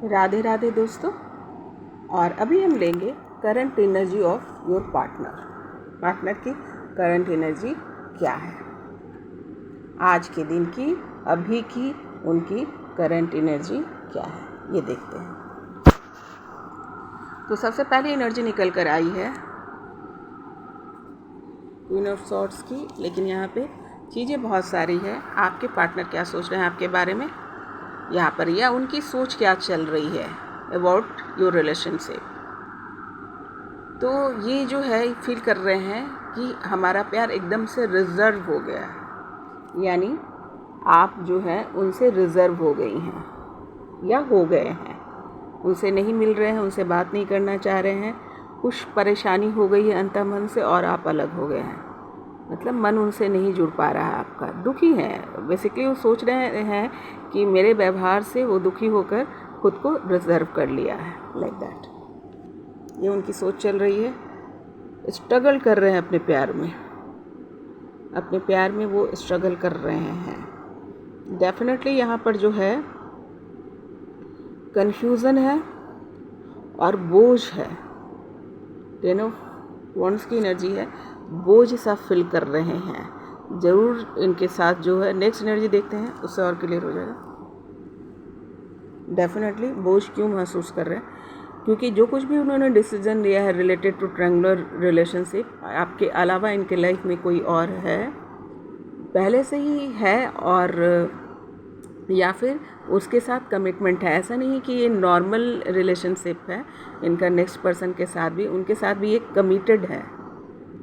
राधे राधे दोस्तों। और अभी हम लेंगे current energy of your partner की करंट एनर्जी क्या है, आज के दिन की, अभी की उनकी करंट एनर्जी क्या है, ये देखते हैं। तो सबसे पहले एनर्जी निकल कर आई है क्वीन ऑफ सॉर्ड्स की, लेकिन यहाँ पे चीज़ें बहुत सारी है। आपके पार्टनर क्या सोच रहे हैं आपके बारे में यहाँ पर, या उनकी सोच क्या चल रही है अबाउट योर रिलेशनशिप। तो ये जो है फील कर रहे हैं कि हमारा प्यार एकदम से रिजर्व हो गया है, यानी आप जो है उनसे रिजर्व हो गई हैं या हो गए हैं, उनसे नहीं मिल रहे हैं, उनसे बात नहीं करना चाह रहे हैं, कुछ परेशानी हो गई है अंतर्मन से और आप अलग हो गए हैं। मतलब मन उनसे नहीं जुड़ पा रहा है आपका, दुखी है। बेसिकली वो सोच रहे हैं कि मेरे व्यवहार से वो दुखी होकर खुद को रिजर्व कर लिया है, लाइक दैट। ये उनकी सोच चल रही है। स्ट्रगल कर रहे हैं अपने प्यार में वो स्ट्रगल कर रहे हैं। डेफिनेटली यहाँ पर जो है कन्फ्यूज़न है और बोझ है। 10 ऑफ वॉन्ड्स की एनर्जी है, बोझ सा फील कर रहे हैं। ज़रूर इनके साथ जो है नेक्स्ट एनर्जी देखते हैं, उससे और क्लियर हो जाएगा। डेफिनेटली बोझ क्यों महसूस कर रहे हैं, क्योंकि जो कुछ भी उन्होंने डिसीजन लिया है रिलेटेड टू ट्रायंगुलर रिलेशनशिप, आपके अलावा इनके लाइफ में कोई और है, पहले से ही है, और या फिर उसके साथ कमिटमेंट है। ऐसा नहीं कि ये नॉर्मल रिलेशनशिप है, इनका नेक्स्ट पर्सन के साथ भी, उनके साथ भी एक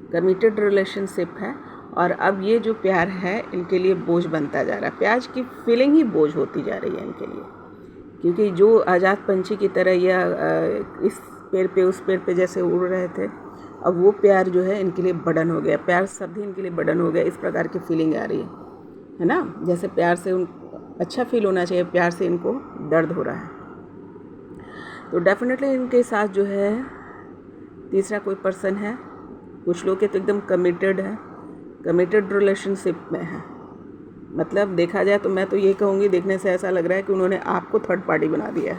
कमिटेड रिलेशनशिप है। और अब ये जो प्यार है इनके लिए बोझ बनता जा रहा है। प्यार की फीलिंग ही बोझ होती जा रही है इनके लिए, क्योंकि जो आज़ाद पंछी की तरह या इस पेड़ पे उस पेड़ पे जैसे उड़ रहे थे, अब वो प्यार जो है इनके लिए बर्डन हो गया। प्यार शब्द ही इनके लिए बर्डन हो गया, इस प्रकार की फीलिंग आ रही है ना। जैसे प्यार से अच्छा फील होना चाहिए, प्यार से इनको दर्द हो रहा है। तो डेफिनेटली इनके साथ जो है तीसरा कोई पर्सन है। कुछ लोग के तो एकदम कमिटेड रिलेशनशिप में है। मतलब देखा जाए तो मैं तो ये कहूँगी, देखने से ऐसा लग रहा है कि उन्होंने आपको थर्ड पार्टी बना दिया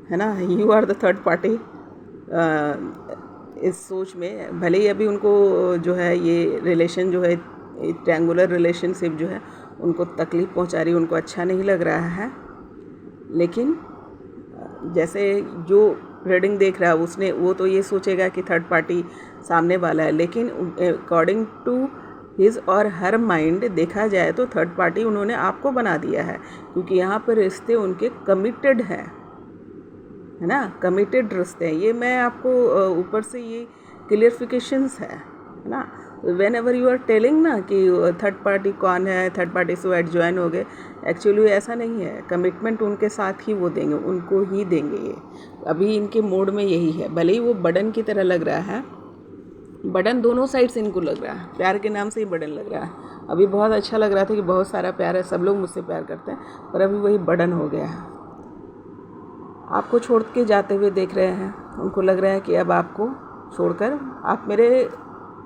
है ना। You are the third party इस सोच में। भले ही अभी उनको जो है ये रिलेशन जो है, ट्रायंगुलर रिलेशनशिप जो है उनको तकलीफ़ पहुंचा रही है, उनको अच्छा नहीं लग रहा है, लेकिन जैसे जो रीडिंग देख रहा है वो तो ये सोचेगा कि थर्ड पार्टी सामने वाला है, लेकिन अकॉर्डिंग टू हिज और हर माइंड देखा जाए तो थर्ड पार्टी उन्होंने आपको बना दिया है, क्योंकि यहाँ पर रिश्ते उनके कमिटेड हैं, है ना, कमिटेड रिश्ते हैं। ये मैं आपको ऊपर से ये क्लियरिफिकेशंस है ना। Whenever you are telling ना कि थर्ड पार्टी कौन है, थर्ड पार्टी से एड ज्वाइन हो गए, एक्चुअली ऐसा नहीं है। कमिटमेंट उनके साथ ही वो देंगे, उनको ही देंगे। ये अभी इनके मोड में यही है। भले ही वो बर्डन की तरह लग रहा है, बर्डन दोनों साइड से इनको लग रहा है, प्यार के नाम से ही बर्डन लग रहा है। अभी बहुत अच्छा लग रहा था कि बहुत सारा प्यार है, सब लोग मुझसे प्यार करते हैं, पर अभी वही बर्डन हो गया है। आपको छोड़ के जाते हुए देख रहे हैं, उनको लग रहा है कि अब आपको छोड़कर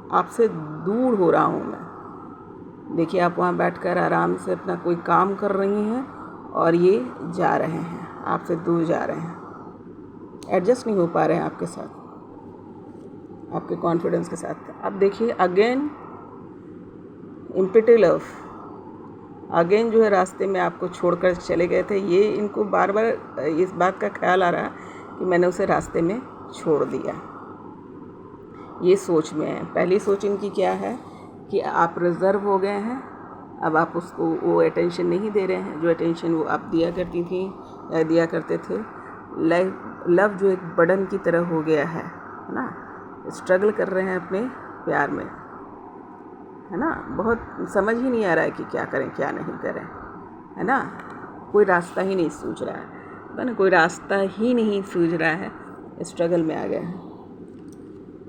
आपसे दूर हो रहा हूँ मैं। देखिए आप वहाँ बैठकर आराम से अपना कोई काम कर रही हैं और ये जा रहे हैं, आपसे दूर जा रहे हैं, एडजस्ट नहीं हो पा रहे हैं आपके साथ, आपके कॉन्फिडेंस के साथ। अब देखिए अगेन इम्पिटी लव, अगेन जो है रास्ते में आपको छोड़कर चले गए थे। ये इनको बार बार इस बात का ख्याल आ रहा है कि मैंने उसे रास्ते में छोड़ दिया। ये सोच में है। पहली सोच इनकी क्या है कि आप रिजर्व हो गए हैं, अब आप उसको वो अटेंशन नहीं दे रहे हैं जो अटेंशन वो आप दिया करती थी या दिया करते थे। लव जो एक बर्डन की तरह हो गया है ना। स्ट्रगल कर रहे हैं अपने प्यार में, है ना। बहुत समझ ही नहीं आ रहा है कि क्या करें क्या नहीं करें, है ना। कोई रास्ता ही नहीं सूझ रहा है ना, कोई रास्ता ही नहीं सूझ रहा है, स्ट्रगल में आ गए हैं।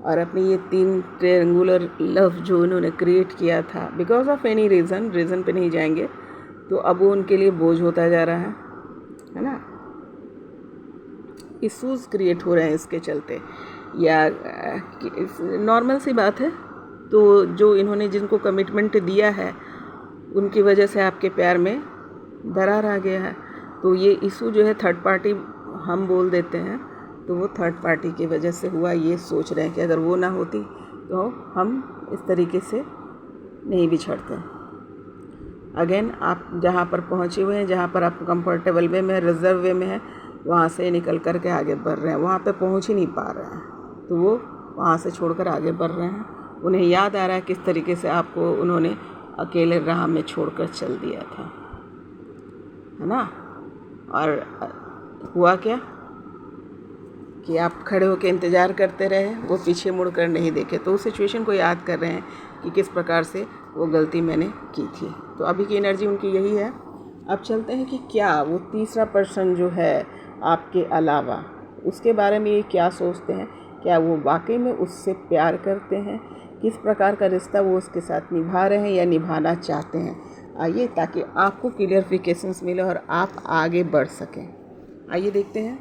और अपनी ये 3 ट्रायंगुलर लव जो इन्होंने क्रिएट किया था बिकॉज ऑफ एनी रीज़न पे नहीं जाएंगे, तो अब वो उनके लिए बोझ होता जा रहा है ना। इश्यूज़ क्रिएट हो रहे हैं इसके चलते, या नॉर्मल सी बात है। तो जो इन्होंने जिनको कमिटमेंट दिया है उनकी वजह से आपके प्यार में दरार आ गया है। तो ये इशू जो है थर्ड पार्टी हम बोल देते हैं, तो वो थर्ड पार्टी की वजह से हुआ। ये सोच रहे हैं कि अगर वो ना होती तो हम इस तरीके से नहीं बिछड़ते। अगेन आप जहाँ पर पहुँचे हुए हैं, जहाँ पर आप कंफर्टेबल वे में, रिजर्व वे में है, वहाँ से निकल कर के आगे बढ़ रहे हैं। वहाँ पे पहुँच ही नहीं पा रहे हैं, तो वो वहाँ से छोड़कर आगे बढ़ रहे हैं। उन्हें याद आ रहा है किस तरीके से आपको उन्होंने अकेले राह में छोड़कर चल दिया था, है ना। और हुआ क्या कि आप खड़े होकर इंतज़ार करते रहे, वो पीछे मुड़कर नहीं देखे। तो उस सिचुएशन को याद कर रहे हैं कि किस प्रकार से वो गलती मैंने की थी। तो अभी की एनर्जी उनकी यही है। अब चलते हैं कि क्या वो तीसरा पर्सन जो है आपके अलावा, उसके बारे में ये क्या सोचते हैं। क्या वो वाकई में उससे प्यार करते हैं, किस प्रकार का रिश्ता वो उसके साथ निभा रहे हैं या निभाना चाहते हैं। आइए, ताकि आपको क्लियरिफिकेशंस मिले और आप आगे बढ़ सकें। आइए देखते हैं।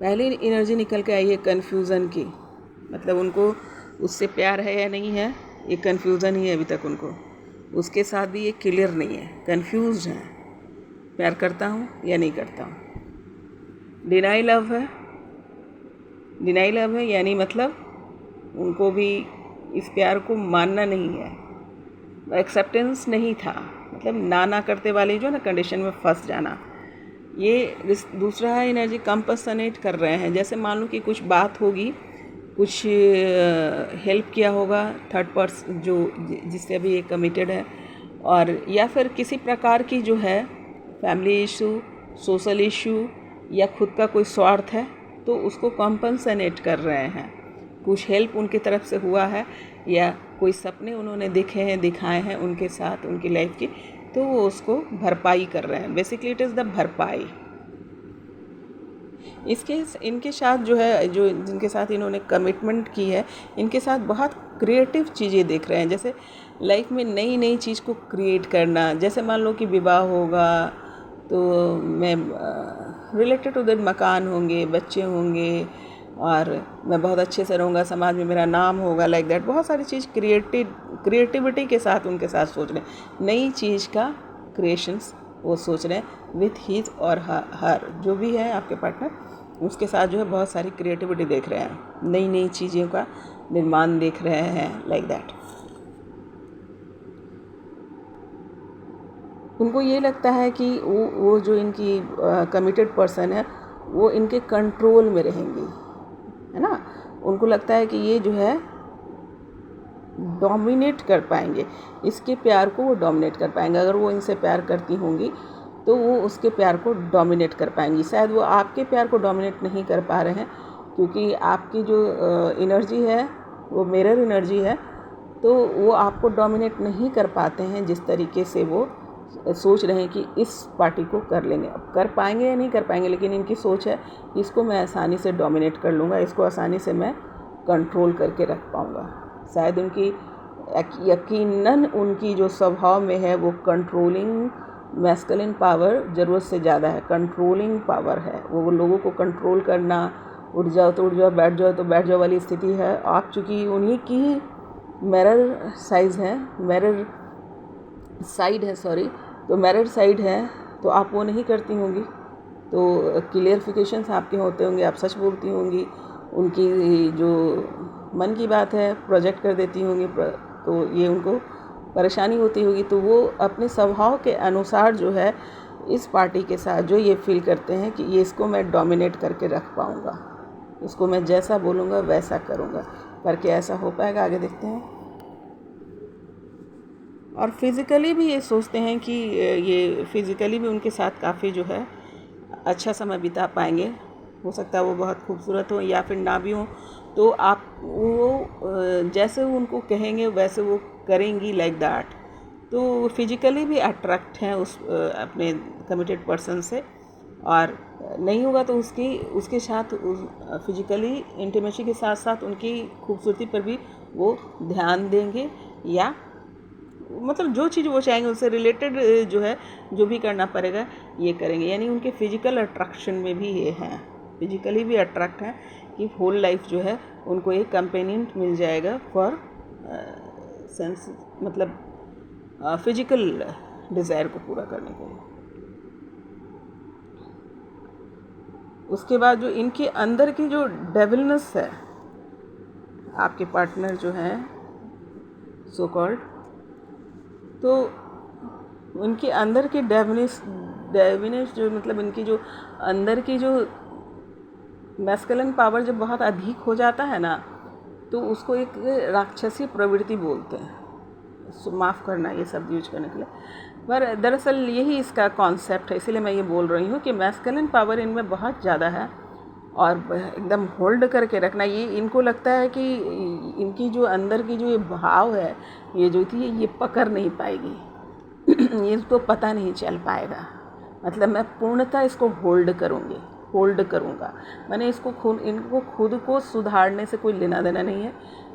पहली एनर्जी निकल के आई है कन्फ्यूज़न की, मतलब उनको उससे प्यार है या नहीं है, ये कन्फ्यूज़न ही है अभी तक उनको। उसके साथ भी ये क्लियर नहीं है, कन्फ्यूज़ हैं, प्यार करता हूँ या नहीं करता हूँ। डिनाई लव है, डिनाई लव है, यानी मतलब उनको भी इस प्यार को मानना नहीं है, एक्सेप्टेंस नहीं था, मतलब ना करते वाले जो ना कंडीशन में फंस जाना। ये दूसरा है एनर्जी कंपनसेट कर रहे हैं। जैसे मान लो कि कुछ बात होगी, कुछ हेल्प किया होगा थर्ड पर्सन जो जिससे अभी ये कमिटेड है, और या फिर किसी प्रकार की जो है फैमिली इशू, सोशल इशू या खुद का कोई स्वार्थ है, तो उसको कंपनसेट कर रहे हैं। कुछ हेल्प उनकी तरफ से हुआ है या कोई सपने उन्होंने देखे हैं, दिखाए हैं उनके साथ उनकी लाइफ की, तो वो उसको भरपाई कर रहे हैं। बेसिकली इट इज़ द भरपाई। इनके साथ जो है, जो जिनके साथ इन्होंने कमिटमेंट की है, इनके साथ बहुत क्रिएटिव चीज़ें देख रहे हैं। जैसे लाइफ में नई नई चीज़ को क्रिएट करना। जैसे मान लो कि विवाह होगा तो मैं रिलेटेड टू दैट मकान होंगे, बच्चे होंगे, और मैं बहुत अच्छे से रहूँगा, समाज में मेरा नाम होगा, लाइक दैट। बहुत सारी चीज़ क्रिएटिविटी के साथ उनके साथ सोच रहे हैं। नई चीज़ का क्रिएशंस वो सोच रहे हैं विथ हिज और हर, जो भी है आपके पार्टनर, उसके साथ जो है बहुत सारी क्रिएटिविटी देख रहे हैं, नई नई चीज़ों का निर्माण देख रहे हैं, लाइक दैट। उनको ये लगता है कि वो जो इनकी कमिटेड पर्सन है वो इनके कंट्रोल में रहेंगी, है ना। उनको लगता है कि ये जो है डोमिनेट कर पाएंगे, इसके प्यार को वो डोमिनेट कर पाएंगे। अगर वो इनसे प्यार करती होंगी तो वो उसके प्यार को डोमिनेट कर पाएंगी। शायद वो आपके प्यार को डोमिनेट नहीं कर पा रहे हैं, क्योंकि आपकी जो एनर्जी है वो मिरर एनर्जी है, तो वो आपको डोमिनेट नहीं कर पाते हैं जिस तरीके से वो सोच रहे हैं कि इस पार्टी को कर लेंगे। अब कर पाएंगे या नहीं कर पाएंगे, लेकिन इनकी सोच है इसको मैं आसानी से डोमिनेट कर लूँगा, इसको आसानी से मैं कंट्रोल करके रख पाऊँगा। शायद उनकी यकीनन उनकी जो स्वभाव में है वो कंट्रोलिंग मैस्कुलिन पावर ज़रूरत से ज़्यादा है, कंट्रोलिंग पावर है। वो लोगों को कंट्रोल करना, उठ जाओ तो उठ जाओ, बैठ जाओ तो बैठ जाओ वाली स्थिति है। आप चूँकि उन्हीं की मिरर साइज़ है, मिरर साइड है, सॉरी, तो मिरर साइड है, तो आप वो नहीं करती होंगी, तो क्लियरिफिकेशंस आपके होते होंगे, आप सच बोलती होंगी, उनकी जो मन की बात है प्रोजेक्ट कर देती होंगी, तो ये उनको परेशानी होती होगी। तो वो अपने स्वभाव के अनुसार जो है इस पार्टी के साथ जो ये फील करते हैं कि ये इसको मैं डोमिनेट करके रख पाऊँगा, इसको मैं जैसा बोलूँगा वैसा करूँगा। करके ऐसा हो पाएगा, आगे देखते हैं। और फिज़िकली भी ये सोचते हैं कि ये फिज़िकली भी उनके साथ काफ़ी जो है अच्छा समय बिता पाएंगे। हो सकता है वो बहुत खूबसूरत हो या फिर ना भी हो, तो आप वो जैसे उनको कहेंगे वैसे वो करेंगी, लाइक दैट। तो फिज़िकली भी अट्रैक्ट हैं उस अपने कमिटेड पर्सन से, और नहीं होगा तो उसके साथ फिज़िकली इंटीमेसी के साथ साथ उनकी खूबसूरती पर भी वो ध्यान देंगे, या मतलब जो चीज़ वो चाहेंगे उससे रिलेटेड जो है जो भी करना पड़ेगा ये करेंगे। यानी उनके फिजिकल अट्रैक्शन में भी ये हैं, फिजिकली भी अट्रैक्ट हैं कि होल लाइफ जो है उनको एक कंपेनियन मिल जाएगा फॉर सेंस, मतलब फिजिकल डिज़ायर को पूरा करने के लिए। उसके बाद जो इनके अंदर की जो डेविलनेस है, आपके पार्टनर जो हैं सो कॉल्ड, तो उनके अंदर की डेविनेस जो मतलब इनकी जो अंदर की जो मैस्कुलिन पावर जब बहुत अधिक हो जाता है ना, तो उसको एक राक्षसी प्रवृत्ति बोलते हैं। माफ़ करना ये शब्द यूज करने के लिए, पर दरअसल यही इसका कॉन्सेप्ट है। इसीलिए मैं ये बोल रही हूँ कि मैस्कुलिन पावर इनमें बहुत ज़्यादा है और एकदम होल्ड करके रखना, ये इनको लगता है कि इनकी जो अंदर की जो ये भाव है, ये जो थी ये पकड़ नहीं पाएगी ये तो पता नहीं चल पाएगा, मतलब मैं पूर्णतः इसको होल्ड करूँगा। मैंने इनको खुद को सुधारने से कोई लेना देना नहीं है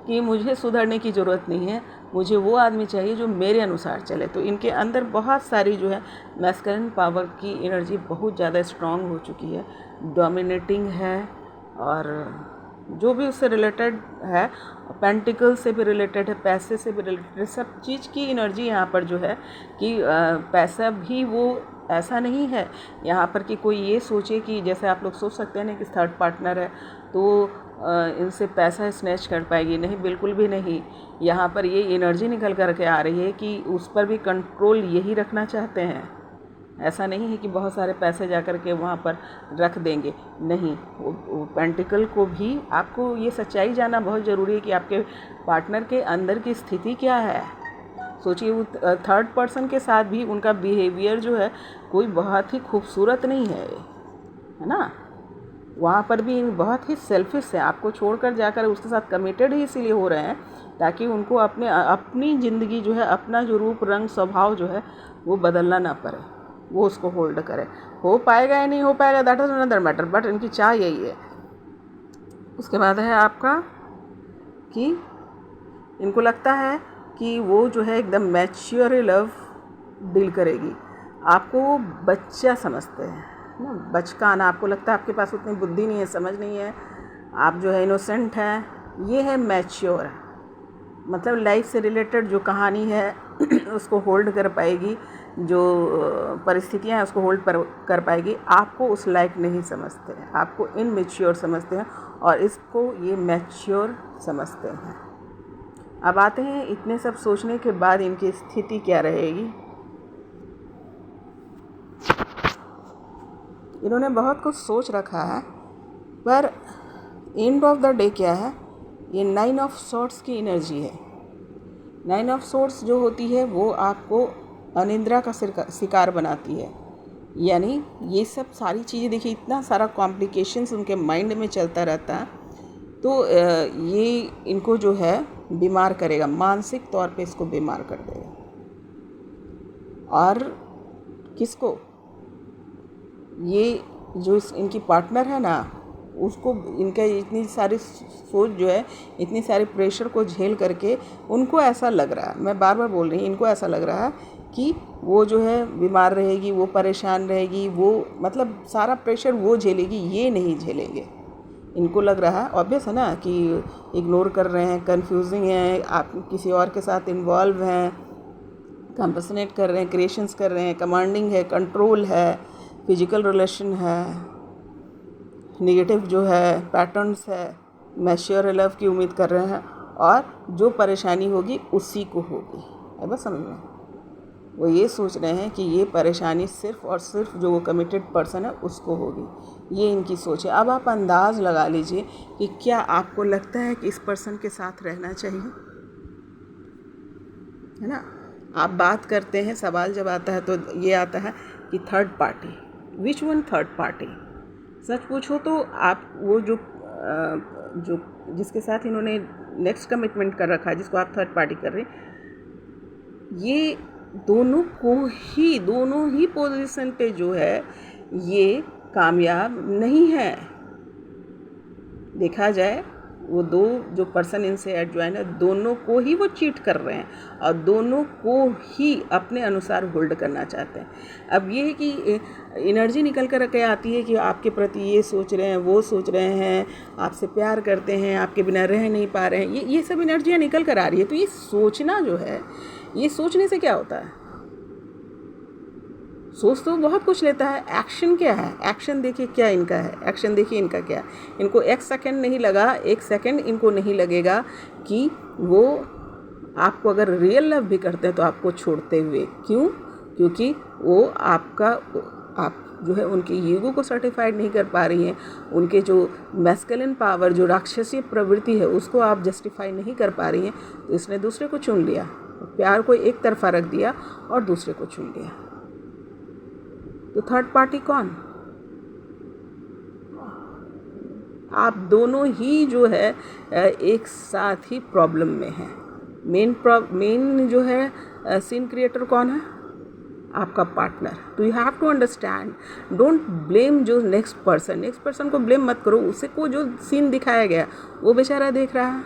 कि मुझे सुधरने की ज़रूरत नहीं है, मुझे वो आदमी चाहिए जो मेरे अनुसार चले। तो इनके अंदर बहुत सारी जो है मैस्कुलिन पावर की एनर्जी बहुत ज़्यादा स्ट्रांग हो चुकी है, डोमिनेटिंग है, और जो भी उससे रिलेटेड है, पेंटिकल से भी रिलेटेड है, पैसे से भी रिलेटेड है, सब चीज़ की एनर्जी यहाँ पर जो है कि पैसा भी वो ऐसा नहीं है यहाँ पर कि कोई ये सोचे कि जैसे आप लोग सोच सकते हैं ना कि थर्ड पार्टनर है तो इनसे पैसा स्नैच कर पाएगी, नहीं, बिल्कुल भी नहीं। यहाँ पर ये एनर्जी निकल कर के आ रही है कि उस पर भी कंट्रोल यही रखना चाहते हैं। ऐसा नहीं है कि बहुत सारे पैसे जा कर के वहाँ पर रख देंगे, नहीं। वो पेंटिकल को भी आपको ये सच्चाई जानना बहुत ज़रूरी है कि आपके पार्टनर के अंदर की स्थिति क्या है। सोचिए वो थर्ड पर्सन के साथ भी उनका बिहेवियर जो है कोई बहुत ही खूबसूरत नहीं है ना। वहाँ पर भी बहुत ही सेल्फिश है, आपको छोड़कर जाकर उसके साथ कमिटेड ही इसीलिए हो रहे हैं ताकि उनको अपनी ज़िंदगी जो है, अपना जो रूप रंग स्वभाव जो है वो बदलना ना पड़े, वो उसको होल्ड करे। हो पाएगा या नहीं हो पाएगा that is another matter, but इनकी चाह यही है। उसके बाद है आपका कि इनको लगता है कि वो जो है एकदम मैच्योर लव डील करेगी, आपको वो बच्चा समझते हैं ना, बचकान। आपको लगता है आपके पास उतनी बुद्धि नहीं है, समझ नहीं है, आप जो है इनोसेंट हैं, ये है मैच्योर। मतलब लाइफ से रिलेटेड जो कहानी है उसको होल्ड कर पाएगी, जो परिस्थितियाँ हैं उसको होल्ड कर पाएगी। आपको उस लायक नहीं समझते हैं, आपको इनमेच्योर समझते हैं और इसको ये मैच्योर समझते हैं। अब आते हैं इतने सब सोचने के बाद इनकी स्थिति क्या रहेगी। इन्होंने बहुत कुछ सोच रखा है, पर एंड ऑफ द डे क्या है, ये 9 ऑफ सॉर्ड्स की एनर्जी है। 9 ऑफ सॉर्ड्स जो होती है वो आपको अनिद्रा का शिकार बनाती है। यानी ये सब सारी चीज़ें, देखिए इतना सारा कॉम्प्लिकेशंस उनके माइंड में चलता रहता है, तो ये इनको जो है बीमार करेगा, मानसिक तौर पे इसको बीमार कर देगा। और किसको, ये जो इनकी पार्टनर है ना, उसको इनका इतनी सारी सोच जो है, इतनी सारी प्रेशर को झेल करके उनको ऐसा लग रहा है, मैं बार बार बोल रही हूँ, इनको ऐसा लग रहा है कि वो जो है बीमार रहेगी, वो परेशान रहेगी, वो मतलब सारा प्रेशर वो झेलेगी, ये नहीं झेलेंगे। इनको लग रहा है, ऑब्वियस है ना, कि इग्नोर कर रहे हैं, कंफ्यूजिंग हैं, आप किसी और के साथ इन्वॉल्व हैं, कंपसनेट कर रहे हैं, क्रिएशंस कर रहे हैं, कमांडिंग है, कंट्रोल है, फिजिकल रिलेशन है, नेगेटिव जो है पैटर्न्स है, मैच्योर लव की उम्मीद कर रहे हैं, और जो परेशानी होगी उसी को होगी। है बस समझ में, वो ये सोच रहे हैं कि ये परेशानी सिर्फ़ और सिर्फ जो वो कमिटेड पर्सन है उसको होगी, ये इनकी सोच है। अब आप अंदाज़ लगा लीजिए कि क्या आपको लगता है कि इस पर्सन के साथ रहना चाहिए, है ना। आप बात करते हैं, सवाल जब आता है तो ये आता है कि third party, which one third party. सच पूछो तो आप वो जो जिसके साथ इन्होंने नेक्स्ट कमिटमेंट कर रखा है, जिसको आप थर्ड पार्टी कर रहे हैं, ये दोनों ही पोजीशन पे जो है ये कामयाब नहीं है। देखा जाए वो दो जो पर्सन इनसे एडजॉइन है, दोनों को ही वो चीट कर रहे हैं और दोनों को ही अपने अनुसार होल्ड करना चाहते हैं। अब ये है कि एनर्जी निकल कर के आती है कि आपके प्रति ये सोच रहे हैं, वो सोच रहे हैं, आपसे प्यार करते हैं, आपके बिना रह नहीं पा रहे हैं, ये सब एनर्जियाँ निकल कर आ रही है। तो ये सोचना जो है, ये सोचने से क्या होता है, सोच तो बहुत कुछ लेता है, एक्शन क्या है, एक्शन देखिए क्या इनका है, एक्शन देखिए इनका क्या है। इनको एक सेकंड नहीं लगा, एक सेकंड इनको नहीं लगेगा कि वो आपको अगर रियल लव भी करते हैं तो आपको छोड़ते हुए। क्यों? क्योंकि वो आप जो है उनकी ईगो को सर्टिफाइड नहीं कर पा रही हैं, उनके जो मैस्कुलिन पावर, जो राक्षसीय प्रवृत्ति है, उसको आप जस्टिफाई नहीं कर पा रही हैं, तो इसने दूसरे को चुन लिया, प्यार को एक तरफा रख दिया और दूसरे को चुन लिया। तो थर्ड पार्टी कौन? आप दोनों ही जो है एक साथ ही प्रॉब्लम में हैं। मेन जो है सीन क्रिएटर कौन है? आपका पार्टनर। तो you have to understand, don't blame जो नेक्स्ट पर्सन को ब्लेम मत करो। उसे को जो सीन दिखाया गया वो बेचारा देख रहा है,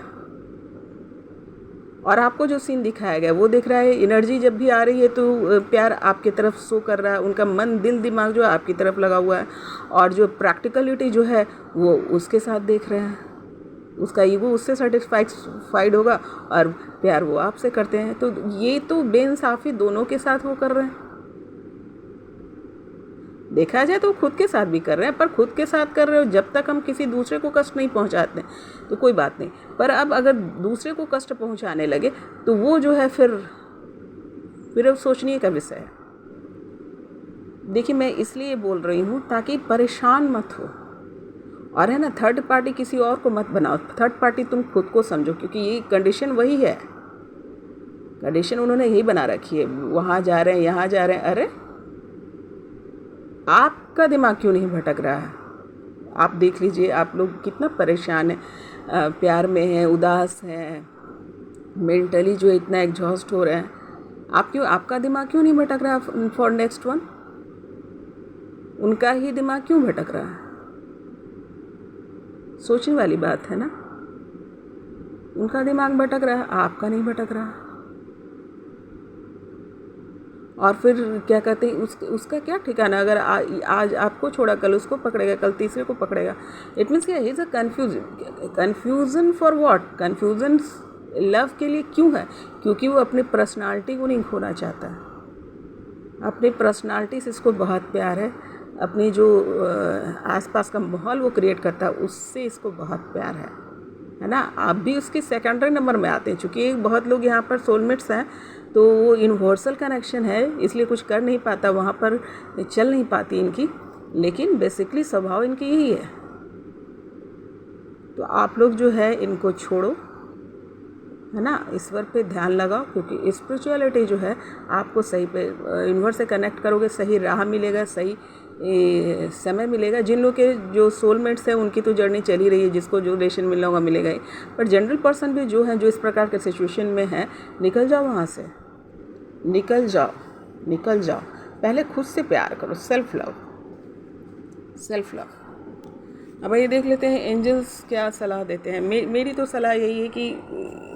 और आपको जो सीन दिखाया गया वो देख रहा है। एनर्जी जब भी आ रही है तो प्यार आपकी तरफ शो कर रहा है, उनका मन दिल दिमाग जो है आपकी तरफ लगा हुआ है, और जो प्रैक्टिकलिटी जो है वो उसके साथ देख रहे हैं। उसका ईगो उससे सेटिस्फाइड होगा और प्यार वो आपसे करते हैं। तो ये तो बेइंसाफ़ी दोनों के साथ वो कर रहे हैं। देखा जाए तो खुद के साथ भी कर रहे हैं, पर खुद के साथ कर रहे हो जब तक हम किसी दूसरे को कष्ट नहीं पहुंचाते तो कोई बात नहीं। पर अब अगर दूसरे को कष्ट पहुंचाने लगे तो वो जो है फिर अब सोचने का विषय है। देखिए, मैं इसलिए बोल रही हूँ ताकि परेशान मत हो, और है ना, थर्ड पार्टी किसी और को मत बनाओ, थर्ड पार्टी तुम खुद को समझो, क्योंकि ये कंडीशन वही है, कंडीशन उन्होंने यही बना रखी है। वहाँ जा रहे हैं, यहाँ जा रहे हैं। अरे आपका दिमाग क्यों नहीं भटक रहा है? आप देख लीजिए, आप लोग कितना परेशान हैं, प्यार में हैं, उदास हैं, मेंटली जो इतना एग्जॉस्ट हो रहे हैं। आपका दिमाग क्यों नहीं भटक रहा फॉर नेक्स्ट वन? उनका ही दिमाग क्यों भटक रहा है? सोचने वाली बात है ना। उनका दिमाग भटक रहा है, आपका नहीं भटक रहा। और फिर क्या कहते हैं, उसका क्या ठिकाना? अगर आज आपको छोड़ा कल उसको पकड़ेगा, कल तीसरे को पकड़ेगा। It means he is a confusion for what? Confusion love के लिए क्यों है? क्योंकि वो अपनी पर्सनालिटी को नहीं खोना चाहता है। अपनी पर्सनालिटी से इसको बहुत प्यार है, अपनी जो आसपास का माहौल वो क्रिएट करता है उससे इसको बहुत प्यार है ना। आप भी उसके सेकेंडरी नंबर में आते हैं, चूँकि बहुत लोग यहाँ पर सोलमेट्स हैं, तो वो यूनिवर्सल कनेक्शन है, इसलिए कुछ कर नहीं पाता, वहाँ पर चल नहीं पाती इनकी, लेकिन बेसिकली स्वभाव इनकी यही है। तो आप लोग जो है इनको छोड़ो, है ना, ईश्वर पे ध्यान लगाओ, क्योंकि स्पिरिचुअलिटी जो है आपको सही पे यूनिवर्स से कनेक्ट करोगे, सही राह मिलेगा, सही समय मिलेगा। जिन लोग के जो सोलमेट्स हैं उनकी तो जर्नी चल ही रही है, जिसको जो रिलेशन मिलना होगा मिलेगा ही। पर जनरल पर्सन भी जो है, जो इस प्रकार के सिचुएशन में है, निकल जाओ वहाँ से, निकल जाओ। पहले खुद से प्यार करो, सेल्फ लव। अब ये देख लेते हैं एंजल्स क्या सलाह देते हैं। मेरी तो सलाह यही है कि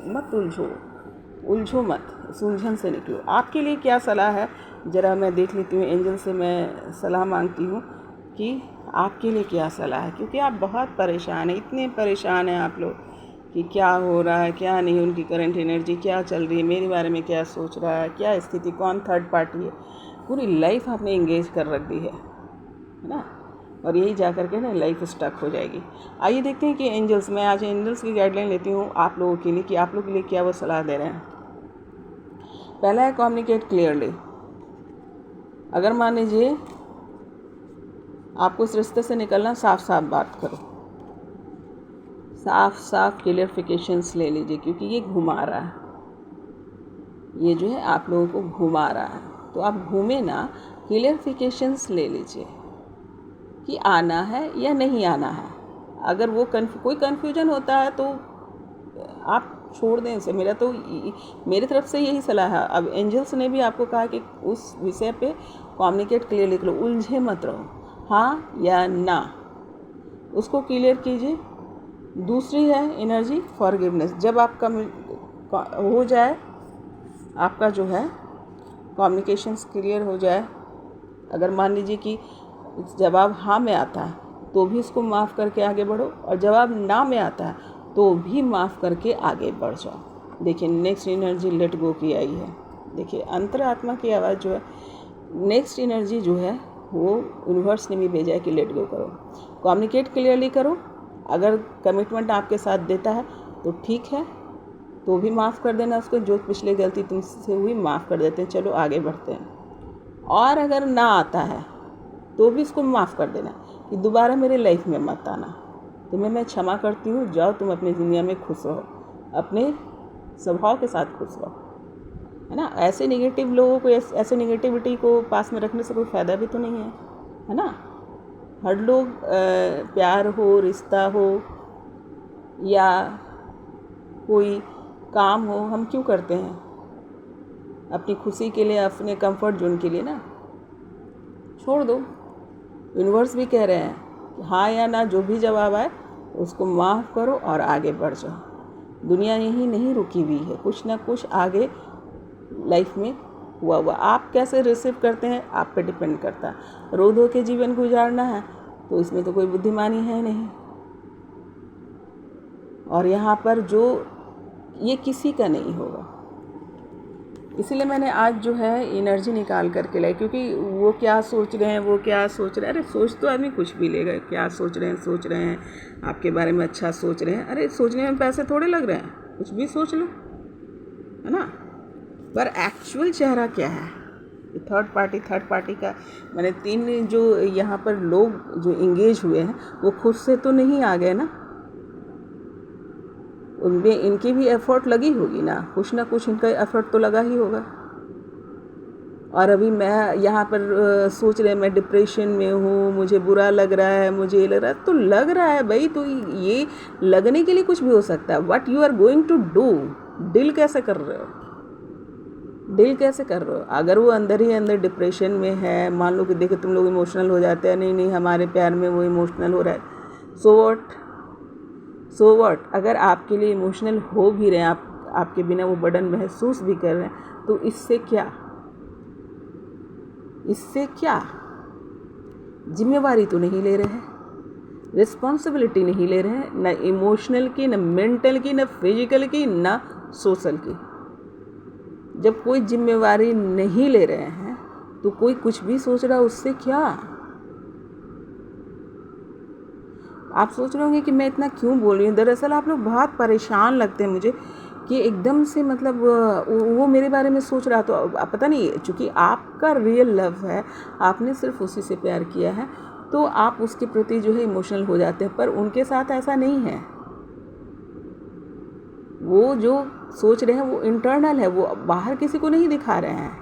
मत उलझो मत, इस उलझन से निकलो। आपके लिए क्या सलाह है ज़रा मैं देख लेती हूँ, एंजल से मैं सलाह मांगती हूँ कि आपके लिए क्या सलाह है, क्योंकि आप बहुत परेशान हैं, इतने परेशान हैं आप लोग कि क्या हो रहा है क्या नहीं, उनकी करंट एनर्जी क्या चल रही है, मेरे बारे में क्या सोच रहा है, क्या स्थिति, कौन थर्ड पार्टी है। पूरी लाइफ आपने एंगेज कर रख दी है ना, और यही जा कर के ना लाइफ स्टक हो जाएगी। आइए देखते हैं कि एंजल्स, मैं आज एंजल्स की गाइडलाइन लेती हूँ आप लोगों के लिए कि आप लोगों के लिए क्या वो सलाह दे रहे हैं। पहला है कम्युनिकेट क्लियरली। अगर मान लीजिए आपको इस रिश्ते से निकलना, साफ बात करो, साफ क्लियरिफिकेशंस ले लीजिए, क्योंकि ये घुमा रहा है, ये जो है आप लोगों को घुमा रहा है। तो आप घूमे ना, क्लियरिफिकेशंस ले लीजिए कि आना है या नहीं आना है। अगर वो कोई कन्फ्यूजन होता है तो आप छोड़ दें उसे। मेरी तरफ से यही सलाह है। अब एंजल्स ने भी आपको कहा कि उस विषय पे कम्युनिकेट क्लियरली करो, उलझे मत रहो, हाँ या ना, उसको क्लियर कीजिए। दूसरी है एनर्जी फॉरगिवनेस। जब आपका हो जाए, आपका जो है कम्युनिकेशंस क्लियर हो जाए, अगर मान लीजिए कि जवाब हाँ में आता है तो भी उसको माफ़ करके आगे बढ़ो, और जवाब ना में आता है तो भी माफ़ करके आगे बढ़ जाओ। देखिए नेक्स्ट एनर्जी लेट गो की आई है। देखिए अंतरात्मा की आवाज़ जो है नेक्स्ट एनर्जी जो है वो यूनिवर्स ने भी भेजा है कि लेट गो करो, कम्युनिकेट क्लियरली करो। अगर कमिटमेंट आपके साथ देता है तो ठीक है, तो भी माफ़ कर देना उसको, जो पिछले गलती तुमसे हुई माफ़ कर देते हैं, चलो आगे बढ़ते हैं। और अगर ना आता है तो भी उसको माफ़ कर देना कि दोबारा मेरे लाइफ में मत आना, तुम्हें मैं क्षमा करती हूँ, जाओ तुम अपनी दुनिया में खुश रहो, अपने स्वभाव के साथ खुश रहो, है ना। ऐसे नेगेटिव लोगों को, ऐसे नेगेटिविटी को पास में रखने से कोई फ़ायदा भी तो नहीं है ना। हर लोग प्यार हो, रिश्ता हो या कोई काम हो, हम क्यों करते हैं? अपनी खुशी के लिए, अपने कंफर्ट जोन के लिए ना। छोड़ दो, यूनिवर्स भी कह रहे हैं कि हाँ या ना जो भी जवाब आए उसको माफ़ करो और आगे बढ़ जाओ। दुनिया यहीं नहीं रुकी हुई है, कुछ ना कुछ आगे लाइफ में हुआ। आप कैसे रिसीव करते हैं आप पे डिपेंड करता है। रो धो के जीवन गुजारना है तो इसमें तो कोई बुद्धिमानी है नहीं। और यहाँ पर जो ये किसी का नहीं होगा, इसीलिए मैंने आज जो है एनर्जी निकाल करके लाई, क्योंकि वो क्या सोच रहे हैं, वो क्या सोच रहे हैं। अरे सोच तो आदमी कुछ भी लेगा, क्या सोच रहे हैं आपके बारे में अच्छा सोच रहे हैं। अरे सोचने में पैसे थोड़े लग रहे हैं, कुछ भी सोच लो, है ना। पर एक्चुअल चेहरा क्या है? थर्ड पार्टी का मैंने 3 जो यहाँ पर लोग जो इंगेज हुए हैं वो खुद से तो नहीं आ गए ना, उनमें इनकी भी एफर्ट लगी होगी ना कुछ इनका एफर्ट तो लगा ही होगा। और अभी मैं यहाँ पर सोच रहे मैं डिप्रेशन में हूँ, मुझे बुरा लग रहा है, मुझे ये लग रहा है, तो लग रहा है भाई, तो ये लगने के लिए कुछ भी हो सकता है। What you are going to do, deal कैसे कर रहे हो, डील कैसे कर रहे हो? अगर वो अंदर ही अंदर डिप्रेशन में है, मान लो कि देखो तुम लोग इमोशनल हो जाते हैं, नहीं हमारे प्यार में वो इमोशनल हो रहा है, सो व्हाट अगर आपके लिए इमोशनल हो भी रहे हैं, आपके बिना वो बर्डन महसूस भी कर रहे हैं, तो इससे क्या जिम्मेवारी तो नहीं ले रहे हैं, रिस्पॉन्सिबिलिटी नहीं ले रहे हैं, ना इमोशनल की, ना मेंटल की, ना फिजिकल की, ना सोशल की। जब कोई जिम्मेवारी नहीं ले रहे हैं तो कोई कुछ भी सोच रहा है, उससे क्या? आप सोच रहे होंगे कि मैं इतना क्यों बोल रही हूँ। दरअसल आप लोग बहुत परेशान लगते हैं मुझे कि एकदम से मतलब वो मेरे बारे में सोच रहा, तो पता नहीं, चूँकि आपका रियल लव है, आपने सिर्फ उसी से प्यार किया है, तो आप उसके प्रति जो है इमोशनल हो जाते हैं। पर उनके साथ ऐसा नहीं है, वो जो सोच रहे हैं वो इंटरनल है, वो बाहर किसी को नहीं दिखा रहे हैं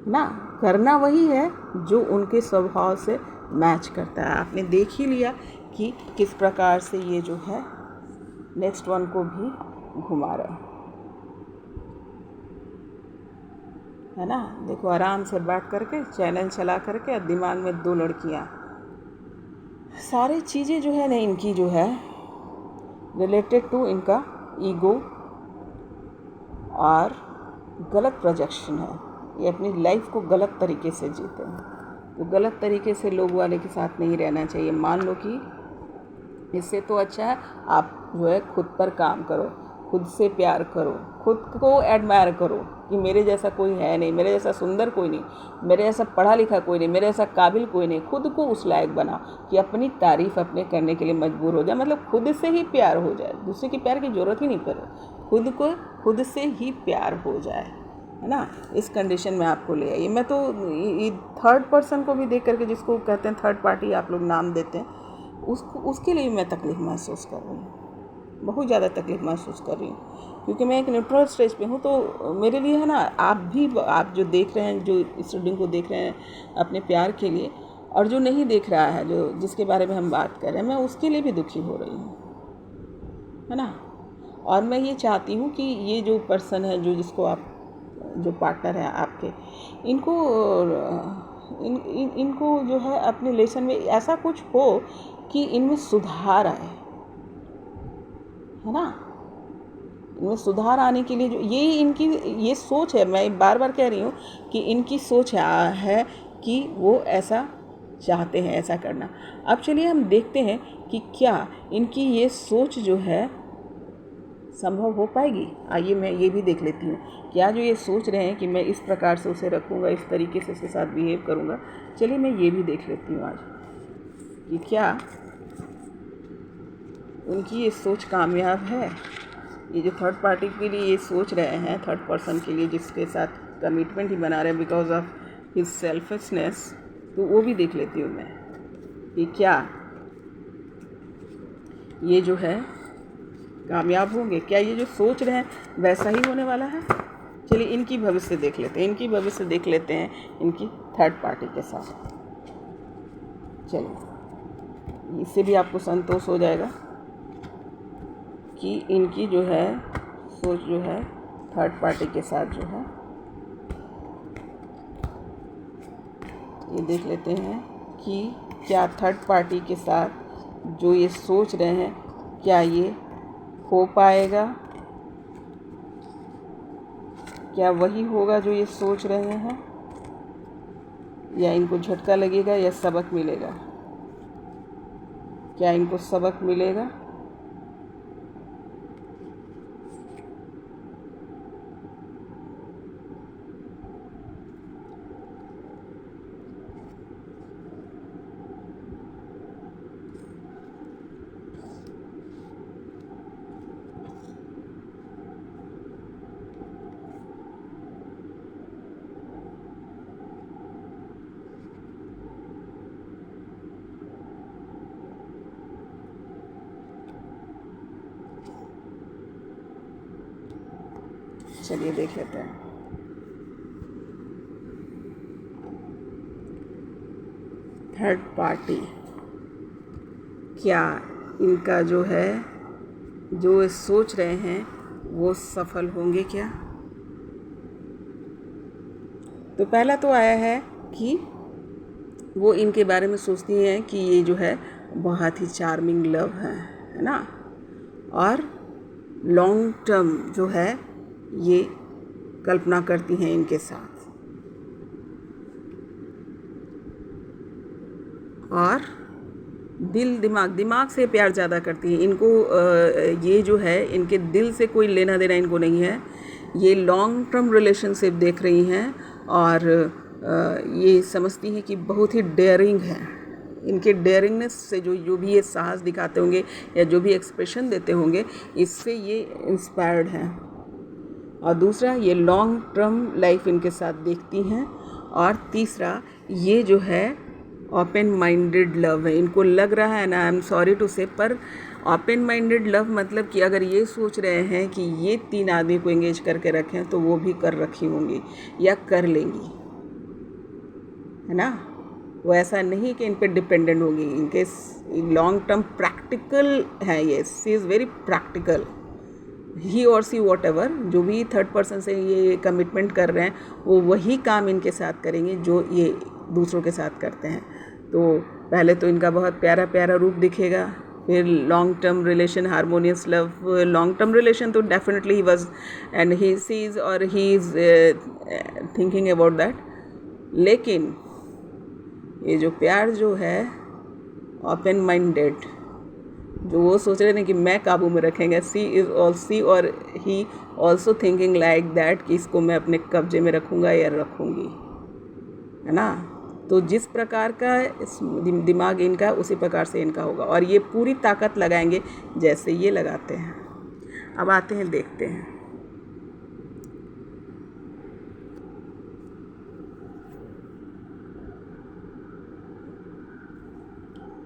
ना। करना वही है जो उनके स्वभाव से मैच करता है। आपने देख ही लिया कि किस प्रकार से ये जो है नेक्स्ट वन को भी घुमा रहा है ना। देखो आराम से बैठ करके चैनल चला करके, दिमाग में 2 लड़कियां, सारी चीज़ें जो है ना इनकी जो है रिलेटेड टू इनका ईगो और गलत प्रोजेक्शन है। ये अपनी लाइफ को गलत तरीके से जीते हैं, तो गलत तरीके से लोग वाले के साथ नहीं रहना चाहिए। मान लो कि इससे तो अच्छा है आप जो है खुद पर काम करो, खुद से प्यार करो, खुद को एडमायर करो कि मेरे जैसा कोई है नहीं, मेरे जैसा सुंदर कोई नहीं, मेरे जैसा पढ़ा लिखा कोई नहीं, मेरे जैसा काबिल कोई नहीं। खुद को उस लायक बनाओ कि अपनी तारीफ़ अपने करने के लिए मजबूर हो जाए, मतलब खुद से ही प्यार हो जाए, दूसरे की प्यार की ज़रूरत ही नहीं पड़े, खुद को खुद से ही प्यार हो जाए, है ना। इस कंडीशन में आपको ले आइए। मैं तो थर्ड पर्सन को भी देख करके, जिसको कहते हैं थर्ड पार्टी आप लोग नाम देते हैं, उसके लिए मैं तकलीफ़ महसूस कर रही हूँ, बहुत ज़्यादा तकलीफ़ महसूस कर रही हूँ, क्योंकि मैं एक न्यूट्रल स्टेज पे हूँ। तो मेरे लिए है ना, आप जो देख रहे हैं, जो इस रीडिंग को देख रहे हैं अपने प्यार के लिए, और जो नहीं देख रहा है, जो जिसके बारे में हम बात कर रहे हैं, मैं उसके लिए भी दुखी हो रही हूँ, है ना। और मैं ये चाहती हूँ कि ये जो पर्सन है, जिसको आप, जो पार्टनर है आपके, इनको जो है अपने रिलेशन में ऐसा कुछ हो कि इनमें सुधार आए, है ना। इनमें सुधार आने के लिए जो ये इनकी ये सोच है, मैं बार बार कह रही हूँ कि इनकी सोच है कि वो ऐसा चाहते हैं, ऐसा करना। अब चलिए हम देखते हैं कि क्या इनकी ये सोच जो है संभव हो पाएगी। आइए मैं ये भी देख लेती हूँ क्या जो ये सोच रहे हैं कि मैं इस प्रकार से उसे रखूँगा, इस तरीके से उसके साथ बिहेव करूँगा। चलिए मैं ये भी देख लेती हूँ आज कि क्या उनकी ये सोच कामयाब है। ये जो थर्ड पार्टी के लिए ये सोच रहे हैं, थर्ड पर्सन के लिए जिसके साथ कमिटमेंट ही बना रहे हैं बिकॉज ऑफ हिज सेल्फिशनेस, तो वो भी देख लेती हूँ मैं कि क्या ये जो है कामयाब होंगे, क्या ये जो सोच रहे हैं वैसा ही होने वाला है। चलिए इनकी भविष्य देख लेते हैं, इनकी थर्ड पार्टी के साथ। चलिए इससे भी आपको संतोष हो जाएगा कि इनकी जो है सोच जो है थर्ड पार्टी के साथ जो है, ये देख लेते हैं कि क्या थर्ड पार्टी के साथ जो ये सोच रहे हैं क्या ये हो पाएगा, क्या वही होगा जो ये सोच रहे हैं, या इनको झटका लगेगा या सबक मिलेगा। क्या इनको सबक मिलेगा। चलिए देख लेते हैं। थर्ड पार्टी, क्या इनका जो है जो सोच रहे हैं वो सफल होंगे क्या। तो पहला तो आया है कि वो इनके बारे में सोचती हैं कि ये जो है बहुत ही चार्मिंग लव है ना, और लॉन्ग टर्म जो है ये कल्पना करती हैं इनके साथ, और दिमाग से प्यार ज़्यादा करती हैं। इनको ये जो है इनके दिल से कोई लेना देना इनको नहीं है। ये लॉन्ग टर्म रिलेशनशिप देख रही हैं और ये समझती हैं कि बहुत ही डेयरिंग है। इनके डेयरिंगनेस से जो भी ये साहस दिखाते होंगे या जो भी एक्सप्रेशन देते होंगे, इससे ये इंस्पायर्ड हैं। और दूसरा, ये लॉन्ग टर्म लाइफ इनके साथ देखती हैं। और तीसरा, ये जो है ओपन माइंडेड लव है। इनको लग रहा है ना, आई एम सॉरी टू से, पर ओपन माइंडेड लव मतलब कि अगर ये सोच रहे हैं कि ये 3 आदमी को एंगेज करके रखें तो वो भी कर रखी होंगी या कर लेंगी, है ना। वो ऐसा नहीं कि इन पे डिपेंडेंट होगी। इनके लॉन्ग टर्म प्रैक्टिकल है ये, सी इज़ वेरी प्रैक्टिकल। ही और सी वॉट एवर, जो भी थर्ड पर्सन से ये कमिटमेंट कर रहे हैं वो वही काम इनके साथ करेंगे जो ये दूसरों के साथ करते हैं। तो पहले तो इनका बहुत प्यारा प्यारा रूप दिखेगा, फिर long term relation, harmonious love, long term relation तो definitely he was and he sees और he is thinking about that. लेकिन ये जो प्यार जो है ओपन माइंडेड, जो वो सोच रहे थे कि मैं काबू में रखेंगे, सी और he also thinking like that कि इसको मैं अपने कब्जे में रखूँगा या रखूँगी, है ना। तो जिस प्रकार का दिमाग इनका उसी प्रकार से इनका होगा, और ये पूरी ताकत लगाएंगे जैसे ये लगाते हैं। अब आते हैं, देखते हैं।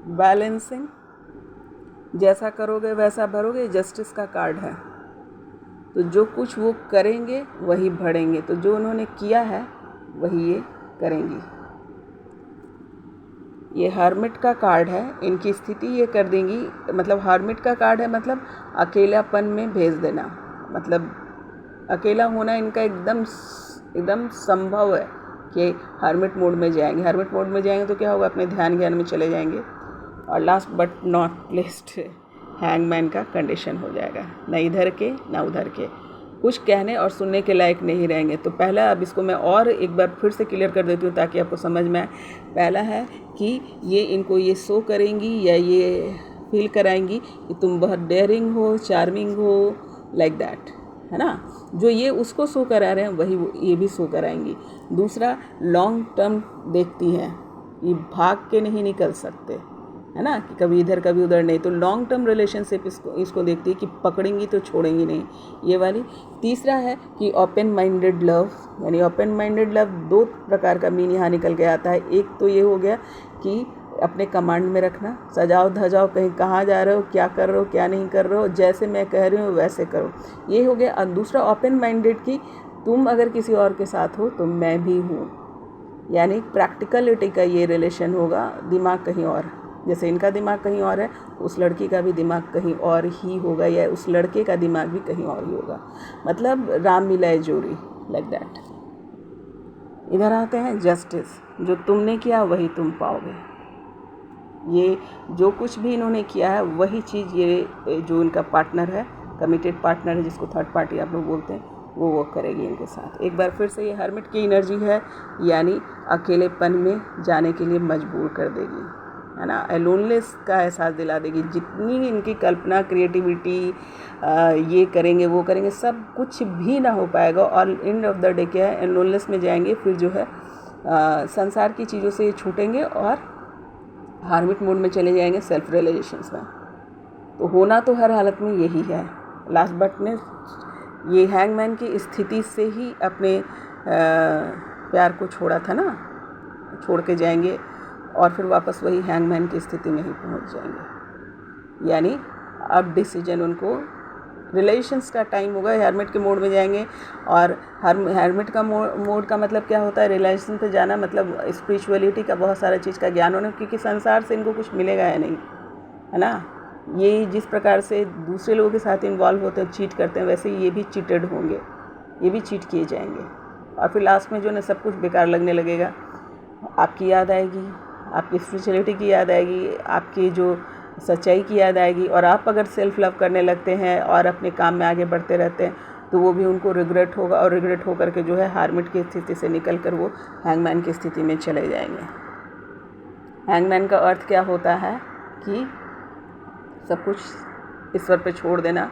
बैलेंसिंग, जैसा करोगे वैसा भरोगे, जस्टिस का कार्ड है। तो जो कुछ वो करेंगे वही भरेंगे, तो जो उन्होंने किया है वही ये करेंगी। ये हर्मिट का कार्ड है, इनकी स्थिति ये कर देंगी, मतलब हर्मिट का कार्ड है मतलब अकेलापन में भेज देना, मतलब अकेला होना इनका एकदम संभव है कि हर्मिट मोड में जाएंगे। हर्मिट मोड में जाएंगे तो क्या होगा, अपने ध्यान ज्ञान में चले जाएंगे। और last but not list, hangman का कंडीशन हो जाएगा, ना इधर के ना उधर के, कुछ कहने और सुनने के लायक नहीं रहेंगे। तो पहला, अब इसको मैं और एक बार फिर से क्लियर कर देती हूँ ताकि आपको समझ में आए। पहला है कि ये इनको ये शो करेंगी या ये फील कराएंगी कि तुम बहुत डेयरिंग हो, चार्मिंग हो, लाइक दैट, है ना। जो ये उसको शो करा रहे हैं वही ये भी शो कराएंगी। दूसरा, लॉन्ग टर्म देखती हैं, ये भाग के नहीं निकल सकते, है ना, कि कभी इधर कभी उधर नहीं। तो लॉन्ग टर्म रिलेशनशिप इसको देखती है कि पकड़ेंगी तो छोड़ेंगी नहीं, ये वाली। तीसरा है कि ओपन माइंडेड लव, यानी ओपन माइंडेड लव 2 प्रकार का मीन यहाँ निकल के आता है। एक तो ये हो गया कि अपने कमांड में रखना, सजाओ धजाओ, कहीं कहाँ जा रहे हो, क्या कर रहे हो, क्या नहीं कर रहे हो, जैसे मैं कह रही हूँ वैसे करो, ये हो गया। और दूसरा ओपन माइंडेड कि तुम अगर किसी और के साथ हो तो मैं भी हूँ, यानी प्रैक्टिकलिटी का ये रिलेशन होगा। दिमाग कहीं और, जैसे इनका दिमाग कहीं और है, उस लड़की का भी दिमाग कहीं और ही होगा, या उस लड़के का दिमाग भी कहीं और ही होगा। मतलब राम मिलाए जोड़ी, लाइक दैट। इधर आते हैं जस्टिस, जो तुमने किया वही तुम पाओगे। ये जो कुछ भी इन्होंने किया है वही चीज़ ये जो इनका पार्टनर है, कमिटेड पार्टनर है, जिसको थर्ड पार्टी आप लोग बोलते हैं, वो करेगी इनके साथ। एक बार फिर से ये हर्मिट की एनर्जी है, यानी अकेलेपन में जाने के लिए मजबूर कर देगी, है ना, लोनलेस का एहसास दिला देगी। जितनी इनकी कल्पना, क्रिएटिविटी, ये करेंगे वो करेंगे, सब कुछ भी ना हो पाएगा। और एंड ऑफ द डे क्या है, लोनलेस में जाएंगे, फिर जो है संसार की चीज़ों से छूटेंगे और हार्मिट मोड में चले जाएंगे, सेल्फ रियलाइजेशंस में। तो होना तो हर हालत में यही है। लास्ट बट ने ये हैंगमैन की स्थिति से ही अपने प्यार को छोड़ा था ना, छोड़ के जाएंगे और फिर वापस वही हैंगमैन की स्थिति में ही पहुंच जाएंगे। यानी अब डिसीजन उनको, रिलेशंस का टाइम होगा, हर्मिट के मोड में जाएंगे। और हर्मिट का मोड का मतलब क्या होता है, रिलेशन पे जाना मतलब स्पिरिचुअलिटी का, बहुत सारा चीज़ का ज्ञान होना, क्योंकि संसार से इनको कुछ मिलेगा या नहीं, है ना। ये जिस प्रकार से दूसरे लोगों के साथ इन्वॉल्व होते हैं, चीट करते हैं, वैसे ये भी चीटेड होंगे, ये भी चीट किए जाएंगे। और फिर लास्ट में जो है सब कुछ बेकार लगने लगेगा। आपकी याद आएगी, आपकी स्पिरिचुअलिटी की याद आएगी, आपकी जो सच्चाई की याद आएगी। और आप अगर सेल्फ लव करने लगते हैं और अपने काम में आगे बढ़ते रहते हैं तो वो भी उनको रिग्रेट होगा, और रिग्रेट होकर के जो है हार्मिट की स्थिति से निकल कर वो हैंगमैन की स्थिति में चले जाएंगे। हैंगमैन का अर्थ क्या होता है कि सब कुछ ईश्वर पे छोड़ देना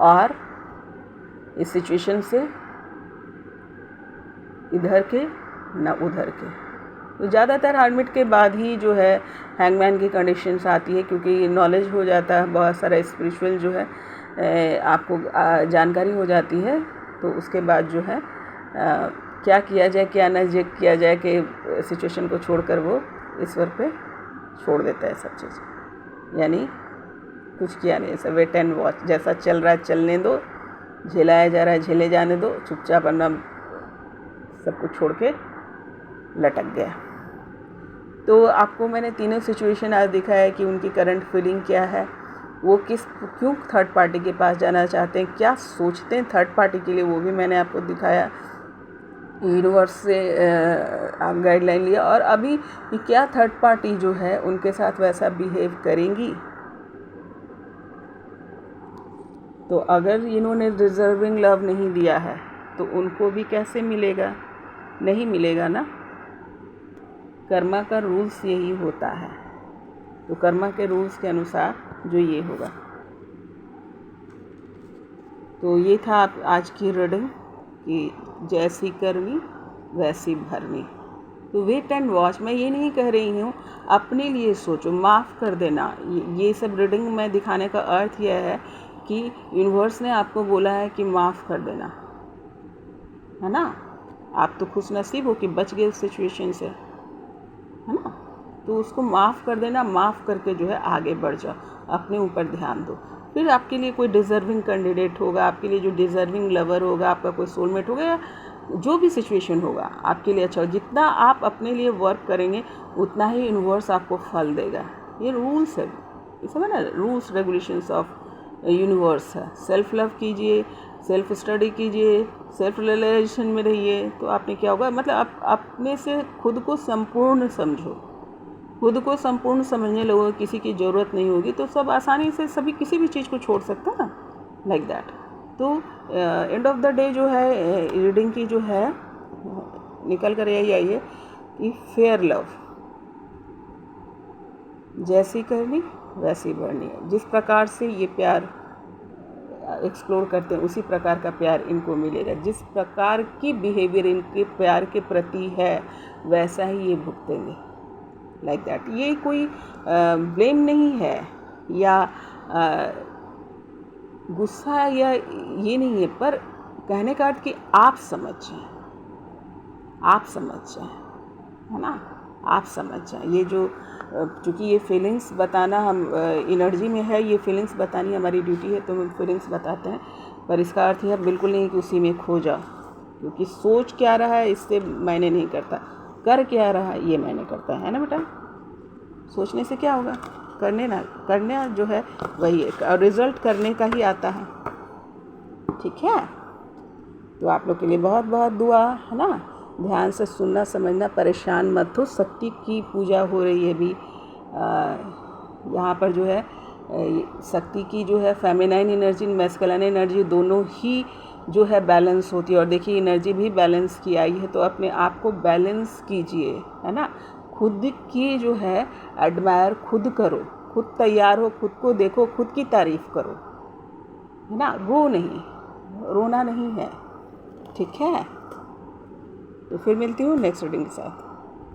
और इस सिचुएशन से इधर के ना उधर के। तो ज़्यादातर हार्मिट के बाद ही जो है हैंगमैन की कंडीशंस आती है, क्योंकि नॉलेज हो जाता है, बहुत सारा स्पिरिचुअल जो है आपको जानकारी हो जाती है। तो उसके बाद जो है क्या किया जाए, क्या न किया जाए, कि सिचुएशन को छोड़कर वो ईश्वर पे छोड़ देता है सब चीज़। यानी कुछ किया नहीं, ऐसा वेट एंड वॉच, जैसा चल रहा है चलने दो, झेलाया जा रहा है झेले जाने दो, चुपचाप अपना सब कुछ छोड़ के लटक गया। तो आपको मैंने तीनों सिचुएशन आज दिखाया है कि उनकी करंट फीलिंग क्या है, वो क्यों थर्ड पार्टी के पास जाना चाहते हैं, क्या सोचते हैं थर्ड पार्टी के लिए, वो भी मैंने आपको दिखाया। यूनिवर्स से आप गाइडलाइन लिया, और अभी क्या थर्ड पार्टी जो है उनके साथ वैसा बिहेव करेंगी। तो अगर इन्होंने डिजर्विंग लव नहीं दिया है तो उनको भी कैसे मिलेगा, नहीं मिलेगा ना। कर्मा का रूल्स यही होता है। तो कर्मा के रूल्स के अनुसार जो ये होगा। तो ये था आज की रीडिंग कि जैसी करनी वैसी भरनी। तो वेट एंड वॉच, मैं ये नहीं कह रही हूँ, अपने लिए सोचो, माफ़ कर देना। ये सब रीडिंग में दिखाने का अर्थ यह है कि यूनिवर्स ने आपको बोला है कि माफ़ कर देना, है ना। आप तो खुश नसीब हो कि बच गए उस सिचुएशन से, है ना। तो उसको माफ़ कर देना, माफ़ करके जो है आगे बढ़ जाओ, अपने ऊपर ध्यान दो। फिर आपके लिए कोई डिज़र्विंग कैंडिडेट होगा, आपके लिए जो डिज़र्विंग लवर होगा, आपका कोई सोलमेट होगा, या जो भी सिचुएशन होगा आपके लिए अच्छा हो। जितना आप अपने लिए वर्क करेंगे उतना ही यूनिवर्स आपको फल देगा। ये रूल्स है, ये सब है ना, रूल्स रेगुलेशंस ऑफ यूनिवर्स है। सेल्फ लव कीजिए, सेल्फ स्टडी कीजिए, सेल्फ रियलाइजेशन में रहिए, तो आपने क्या होगा, मतलब आप अपने से खुद को संपूर्ण समझो। खुद को संपूर्ण समझने लगोगे, किसी की ज़रूरत नहीं होगी, तो सब आसानी से सभी किसी भी चीज़ को छोड़ सकता है ना, लाइक दैट। तो एंड ऑफ द डे जो है रीडिंग की जो है निकल कर यही आई है कि फेयर लव, जैसी करनी वैसी बढ़नी है। जिस प्रकार से ये प्यार एक्सप्लोर करते हैं उसी प्रकार का प्यार इनको मिलेगा। जिस प्रकार की बिहेवियर इनके प्यार के प्रति है वैसा ही ये भुगतेंगे, लाइक दैट। ये कोई ब्लेम नहीं है या गुस्सा या ये नहीं है, पर कहने का अर्थ कि आप समझ जाएं, है ना, आप समझ जाएं। ये जो चूँकि ये फीलिंग्स बताना हम एनर्जी में है, ये फीलिंग्स बतानी हमारी ड्यूटी है, तो हम फीलिंग्स बताते हैं, पर इसका अर्थ यह बिल्कुल नहीं कि उसी में खो जाओ, क्योंकि सोच क्या रहा है इससे मायने नहीं करता, कर क्या रहा है ये मायने करता है ना बेटा। सोचने से क्या होगा, करने जो है वही है, और रिज़ल्ट करने का ही आता है, ठीक है। तो आप लोग के लिए बहुत बहुत दुआ है ना। ध्यान से सुनना, समझना, परेशान मत हो। शक्ति की पूजा हो रही है अभी यहाँ पर जो है शक्ति की जो है फेमिनाइन एनर्जी, मैस्कुलिन एनर्जी दोनों ही जो है बैलेंस होती है। और देखिए एनर्जी भी बैलेंस की आई है, तो अपने आप को बैलेंस कीजिए, है ना। खुद की जो है एडमायर खुद करो, खुद तैयार हो, खुद को देखो, खुद की तारीफ़ करो, है ना। रोना नहीं है, ठीक है। तो फिर मिलती हूँ नेक्स्ट रीडिंग के साथ।